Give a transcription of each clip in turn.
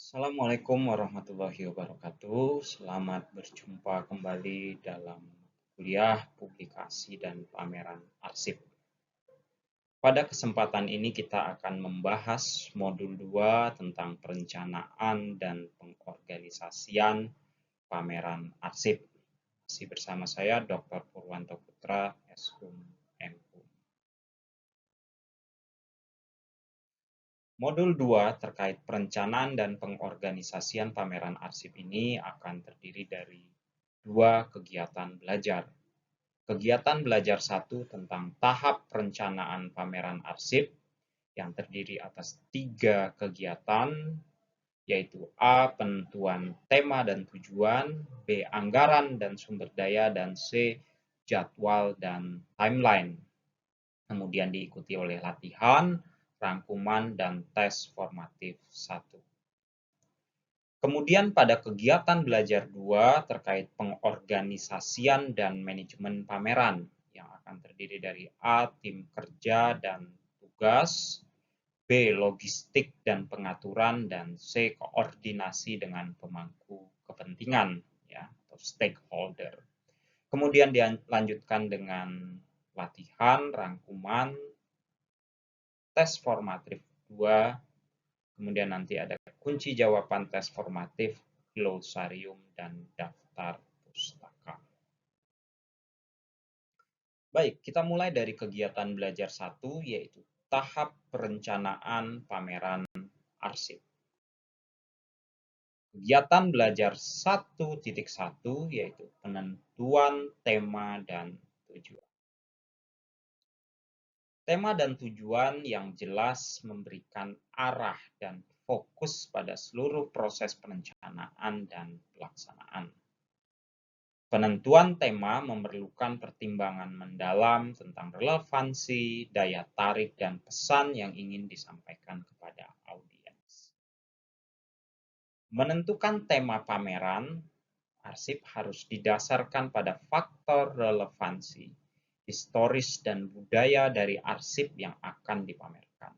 Assalamualaikum warahmatullahi wabarakatuh. Selamat berjumpa kembali dalam kuliah publikasi dan pameran arsip. Pada kesempatan ini kita akan membahas modul 2 tentang perencanaan dan pengorganisasian pameran arsip. Masih bersama saya Dr. Purwanto Putra, SHUM MHUM. Modul 2 terkait perencanaan dan pengorganisasian pameran arsip ini akan terdiri dari dua kegiatan belajar. Kegiatan belajar 1 tentang tahap perencanaan pameran arsip yang terdiri atas 3 kegiatan, yaitu A. Penentuan tema dan tujuan, B. Anggaran dan sumber daya, dan C. Jadwal dan timeline. Kemudian diikuti oleh latihan, rangkuman, dan tes formatif 1. Kemudian pada kegiatan belajar 2 terkait pengorganisasian dan manajemen pameran yang akan terdiri dari A. Tim kerja dan tugas, B. Logistik dan pengaturan, dan C. Koordinasi dengan pemangku kepentingan ya, atau stakeholder. Kemudian dilanjutkan dengan latihan, rangkuman, tes formatif 2, kemudian nanti ada kunci jawaban tes formatif, glosarium, dan daftar pustaka. Baik, kita mulai dari kegiatan belajar 1, yaitu tahap perencanaan pameran arsip. Kegiatan belajar 1.1 yaitu penentuan tema dan tujuan. Tema dan tujuan yang jelas memberikan arah dan fokus pada seluruh proses perencanaan dan pelaksanaan. Penentuan tema memerlukan pertimbangan mendalam tentang relevansi, daya tarik, dan pesan yang ingin disampaikan kepada audiens. Menentukan tema pameran arsip harus didasarkan pada faktor relevansi, historis, dan budaya dari arsip yang akan dipamerkan.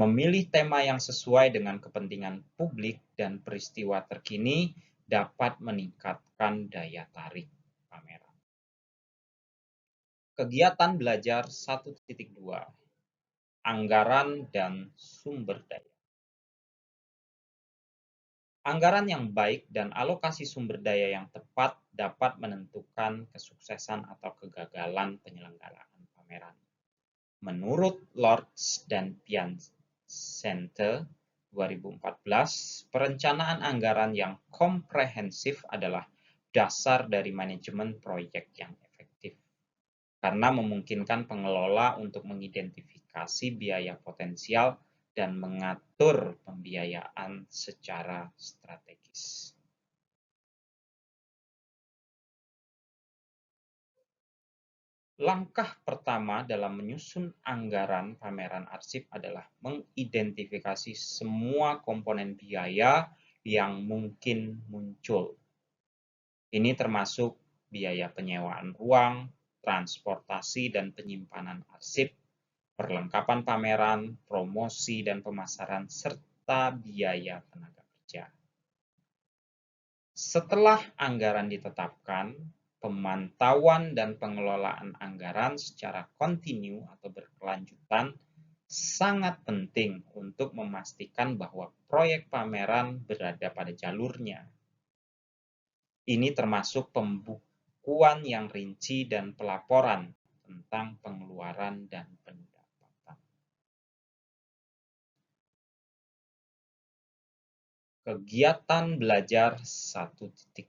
Memilih tema yang sesuai dengan kepentingan publik dan peristiwa terkini dapat meningkatkan daya tarik pameran. Kegiatan belajar 1.2, anggaran dan sumber daya. Anggaran yang baik dan alokasi sumber daya yang tepat dapat menentukan kesuksesan atau kegagalan penyelenggaraan pameran. Menurut Lords dan Piacente 2014, perencanaan anggaran yang komprehensif adalah dasar dari manajemen proyek yang efektif, karena memungkinkan pengelola untuk mengidentifikasi biaya potensial dan mengatur pembiayaan secara strategis. Langkah pertama dalam menyusun anggaran pameran arsip adalah mengidentifikasi semua komponen biaya yang mungkin muncul. Ini termasuk biaya penyewaan ruang, transportasi dan penyimpanan arsip, perlengkapan pameran, promosi dan pemasaran, serta biaya tenaga kerja. Setelah anggaran ditetapkan, pemantauan dan pengelolaan anggaran secara kontinu atau berkelanjutan sangat penting untuk memastikan bahwa proyek pameran berada pada jalurnya. Ini termasuk pembukuan yang rinci dan pelaporan tentang pengeluaran dan pendapatan. Kegiatan belajar 1.3,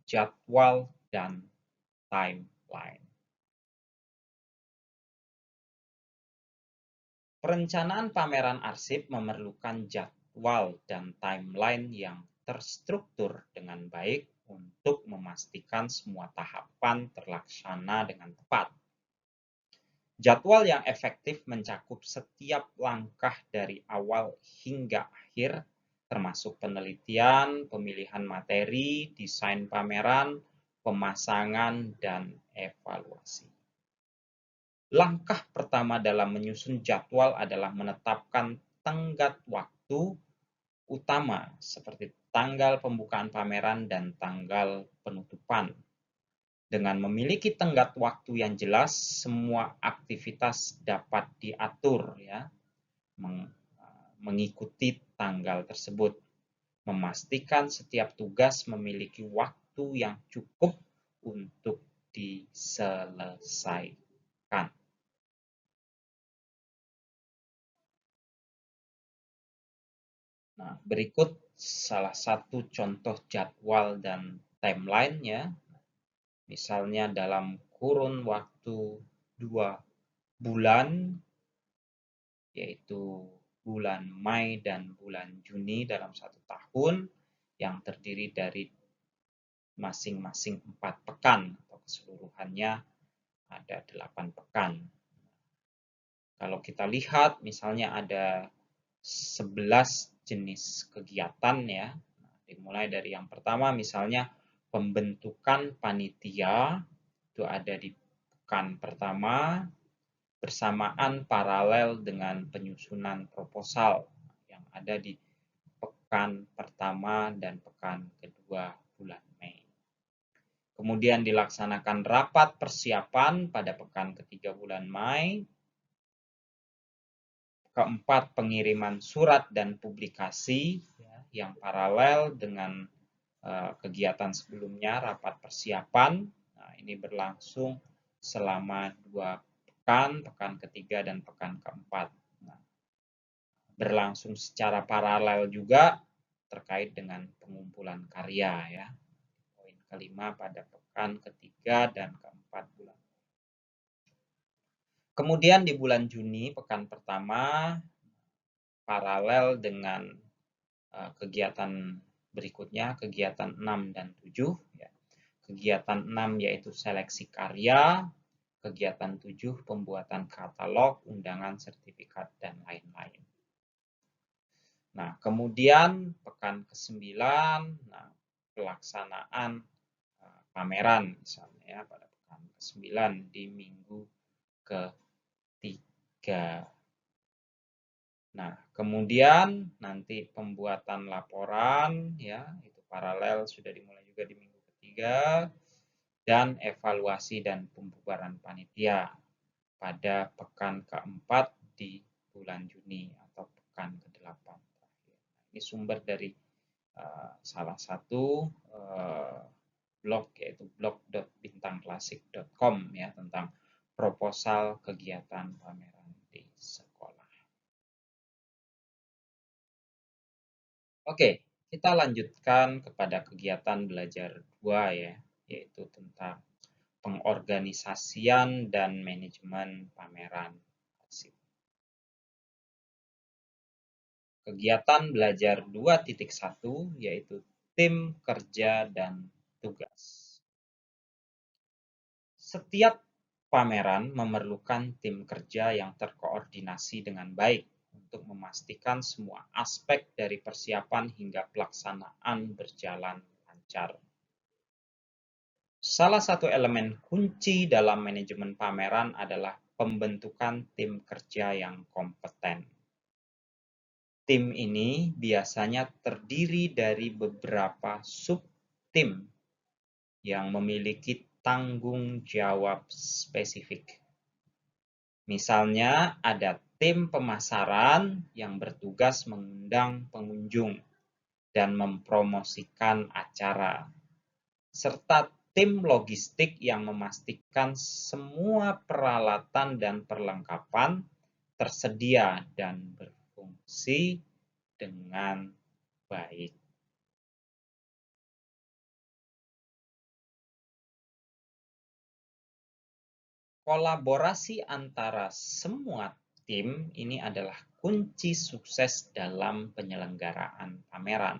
jadwal dan timeline. Perencanaan pameran arsip memerlukan jadwal dan timeline yang terstruktur dengan baik untuk memastikan semua tahapan terlaksana dengan tepat. Jadwal yang efektif mencakup setiap langkah dari awal hingga akhir, termasuk penelitian, pemilihan materi, desain pameran, pemasangan, dan evaluasi. Langkah pertama dalam menyusun jadwal adalah menetapkan tenggat waktu pertama, seperti tanggal pembukaan pameran dan tanggal penutupan. Dengan memiliki tenggat waktu yang jelas, semua aktivitas dapat diatur ya, mengikuti tanggal tersebut. Memastikan setiap tugas memiliki waktu yang cukup untuk diselesaikan. Nah, berikut salah satu contoh jadwal dan timeline-nya. Misalnya dalam kurun waktu 2 bulan, yaitu bulan Mei dan bulan Juni dalam 1 tahun, yang terdiri dari masing-masing 4 pekan, atau keseluruhannya ada 8 pekan. Kalau kita lihat, misalnya ada 11 jenis kegiatan ya. Dimulai dari yang pertama, misalnya pembentukan panitia, itu ada di pekan pertama, bersamaan paralel dengan penyusunan proposal yang ada di pekan pertama dan pekan kedua bulan Mei. Kemudian dilaksanakan rapat persiapan pada pekan ketiga bulan Mei. Keempat, pengiriman surat dan publikasi yang paralel dengan kegiatan sebelumnya, rapat persiapan. Nah, ini berlangsung selama 2 pekan, pekan ketiga dan pekan keempat. Nah, berlangsung secara paralel juga terkait dengan pengumpulan karya ya. Poin kelima pada pekan ketiga dan keempat bulan. Kemudian di bulan Juni, pekan pertama, paralel dengan kegiatan berikutnya, kegiatan 6 dan 7. Ya. Kegiatan 6 yaitu seleksi karya, kegiatan 7 pembuatan katalog, undangan, sertifikat, dan lain-lain. Nah, kemudian pekan ke-9, nah, pelaksanaan pameran misalnya ya, pada pekan ke-9 di minggu ke-3. Nah, kemudian nanti pembuatan laporan ya, itu paralel sudah dimulai juga di minggu ketiga, dan evaluasi dan pembubaran panitia pada pekan keempat di bulan Juni atau pekan ke-8. Ini sumber dari salah satu blog, yaitu blog.bintangklasik.com ya, tentang proposal kegiatan pameran di sekolah. Oke, kita lanjutkan kepada kegiatan belajar 2 ya, yaitu tentang pengorganisasian dan manajemen pameran arsip. Kegiatan belajar 2.1 yaitu tim kerja dan tugas. Setiap pameran memerlukan tim kerja yang terkoordinasi dengan baik untuk memastikan semua aspek dari persiapan hingga pelaksanaan berjalan lancar. Salah satu elemen kunci dalam manajemen pameran adalah pembentukan tim kerja yang kompeten. Tim ini biasanya terdiri dari beberapa sub-tim yang memiliki tanggung jawab spesifik. Misalnya ada tim pemasaran yang bertugas mengundang pengunjung dan mempromosikan acara, serta tim logistik yang memastikan semua peralatan dan perlengkapan tersedia dan berfungsi dengan baik. Kolaborasi antara semua tim ini adalah kunci sukses dalam penyelenggaraan pameran.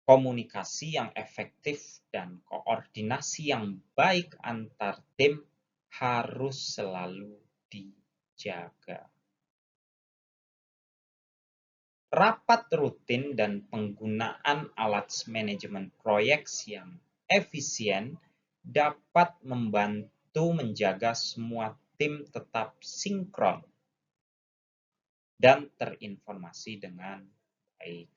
Komunikasi yang efektif dan koordinasi yang baik antar tim harus selalu dijaga. Rapat rutin dan penggunaan alat manajemen proyek yang efisien dapat membantu menjaga semua tim tetap sinkron dan terinformasi dengan Baik.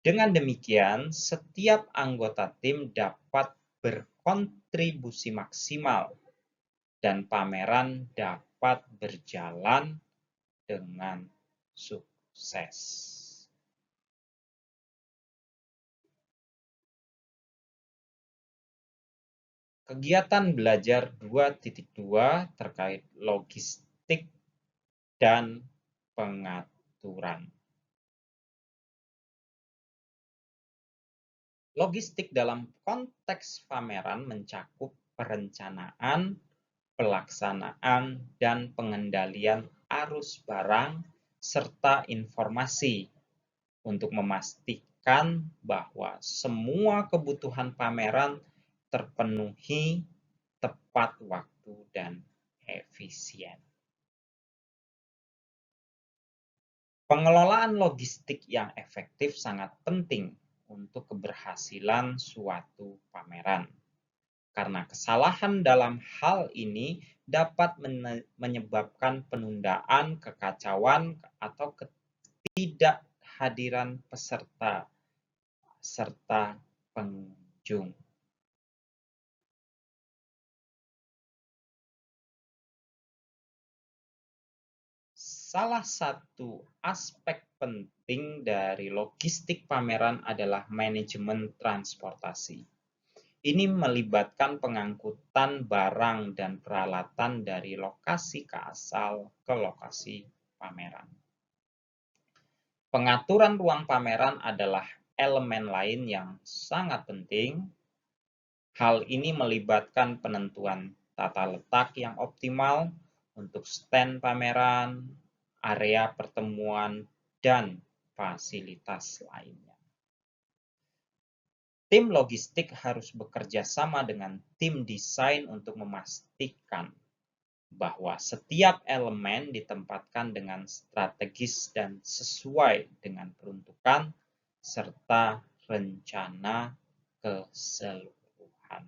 Dengan demikian, setiap anggota tim dapat berkontribusi maksimal dan pameran dapat berjalan dengan sukses. Kegiatan belajar 2.2 terkait logistik dan pengaturan. Logistik dalam konteks pameran mencakup perencanaan, pelaksanaan, dan pengendalian arus barang serta informasi untuk memastikan bahwa semua kebutuhan pameran terpenuhi tepat waktu dan efisien. Pengelolaan logistik yang efektif sangat penting untuk keberhasilan suatu pameran. Karena kesalahan dalam hal ini dapat menyebabkan penundaan, kekacauan, atau ketidakhadiran peserta serta pengunjung. Salah satu aspek penting dari logistik pameran adalah manajemen transportasi. Ini melibatkan pengangkutan barang dan peralatan dari lokasi ke asal ke lokasi pameran. Pengaturan ruang pameran adalah elemen lain yang sangat penting. Hal ini melibatkan penentuan tata letak yang optimal untuk stand pameran, area pertemuan, dan fasilitas lainnya. Tim logistik harus bekerja sama dengan tim desain untuk memastikan bahwa setiap elemen ditempatkan dengan strategis dan sesuai dengan peruntukan serta rencana keseluruhan.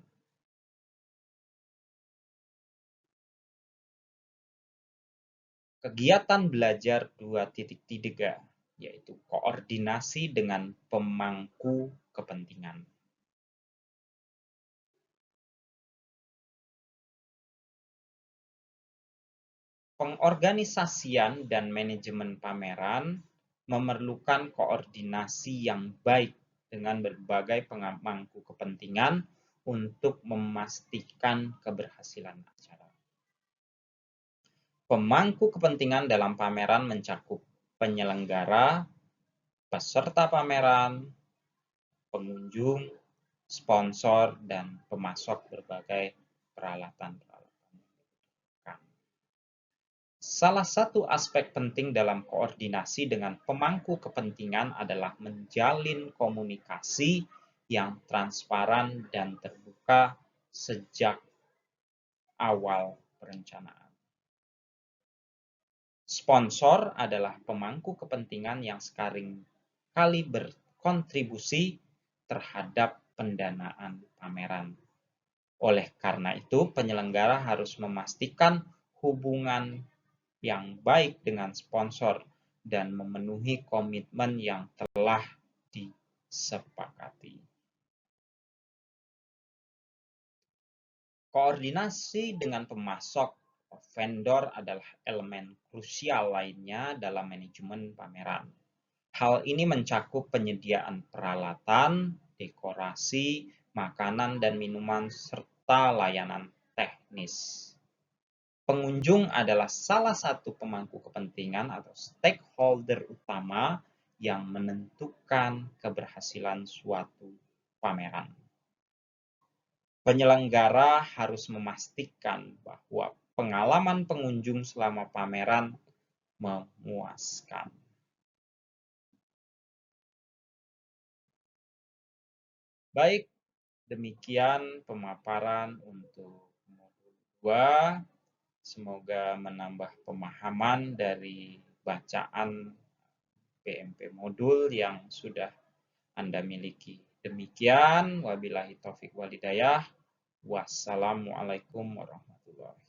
Kegiatan belajar 2.3 yaitu koordinasi dengan pemangku kepentingan. Pengorganisasian dan manajemen pameran memerlukan koordinasi yang baik dengan berbagai pemangku kepentingan untuk memastikan keberhasilan acara. Pemangku kepentingan dalam pameran mencakup penyelenggara, peserta pameran, pengunjung, sponsor, dan pemasok berbagai peralatan. Salah satu aspek penting dalam koordinasi dengan pemangku kepentingan adalah menjalin komunikasi yang transparan dan terbuka sejak awal perencanaan. Sponsor adalah pemangku kepentingan yang sekali berkontribusi terhadap pendanaan pameran. Oleh karena itu, penyelenggara harus memastikan hubungan yang baik dengan sponsor dan memenuhi komitmen yang telah disepakati. Koordinasi dengan pemasok vendor adalah elemen krusial lainnya dalam manajemen pameran. Hal ini mencakup penyediaan peralatan, dekorasi, makanan dan minuman, serta layanan teknis. Pengunjung adalah salah satu pemangku kepentingan atau stakeholder utama yang menentukan keberhasilan suatu pameran. Penyelenggara harus memastikan bahwa pengalaman pengunjung selama pameran memuaskan. Baik, demikian pemaparan untuk modul 2. Semoga menambah pemahaman dari bacaan PMP modul yang sudah Anda miliki. Demikian, wabillahi taufik walhidayah. Wassalamualaikum warahmatullahi wabarakatuh.